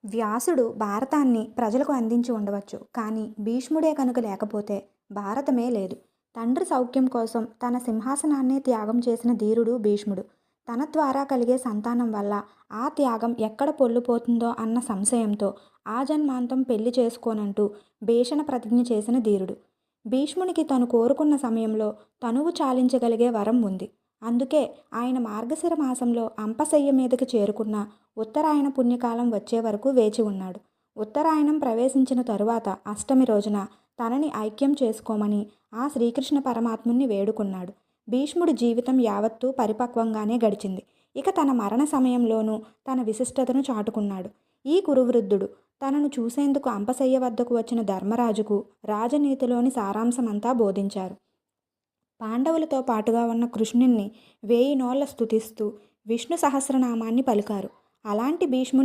వ్యాసుడు భారతాన్ని ప్రజలకు అందించి ఉండవచ్చు. కానీ భీష్ముడే కనుక లేకపోతే భారతమే లేదు. తండ్రి సౌఖ్యం కోసం తన సింహాసనాన్నే త్యాగం చేసిన ధీరుడు భీష్ముడు. తన ద్వారా కలిగే సంతానం వల్ల ఆ త్యాగం ఎక్కడ పొల్లుపోతుందో అన్న సంశయంతో ఆజన్మాంతం పెళ్లి చేసుకోనంటూ భీషణ ప్రతిజ్ఞ చేసిన ధీరుడు. భీష్మునికి తను కోరుకున్న సమయంలో తనువు చాలించగలిగే వరం ఉంది. అందుకే ఆయన మార్గశిర మాసంలో అంపశయ్య మీదకి చేరుకున్న ఉత్తరాయణ పుణ్యకాలం వచ్చే వరకు వేచి ఉన్నాడు. ఉత్తరాయణం ప్రవేశించిన తరువాత అష్టమి రోజున తనని ఐక్యం చేసుకోమని ఆ శ్రీకృష్ణ పరమాత్ముని వేడుకున్నాడు. భీష్ముడి జీవితం యావత్తూ పరిపక్వంగానే గడిచింది. ఇక తన మరణ సమయంలోనూ తన విశిష్టతను చాటుకున్నాడు. ఈ కురువృద్ధుడు తనను చూసేందుకు అంపశయ్య వద్దకు వచ్చిన ధర్మరాజుకు రాజనీతిలోని సారాంశమంతా బోధించారు. పాండవులతో పాటుగా ఉన్న కృష్ణుణ్ణి 1000 నోళ్ల స్తుతిస్తూ విష్ణు సహస్రనామాన్ని పలికారు. అలాంటి భీష్ముని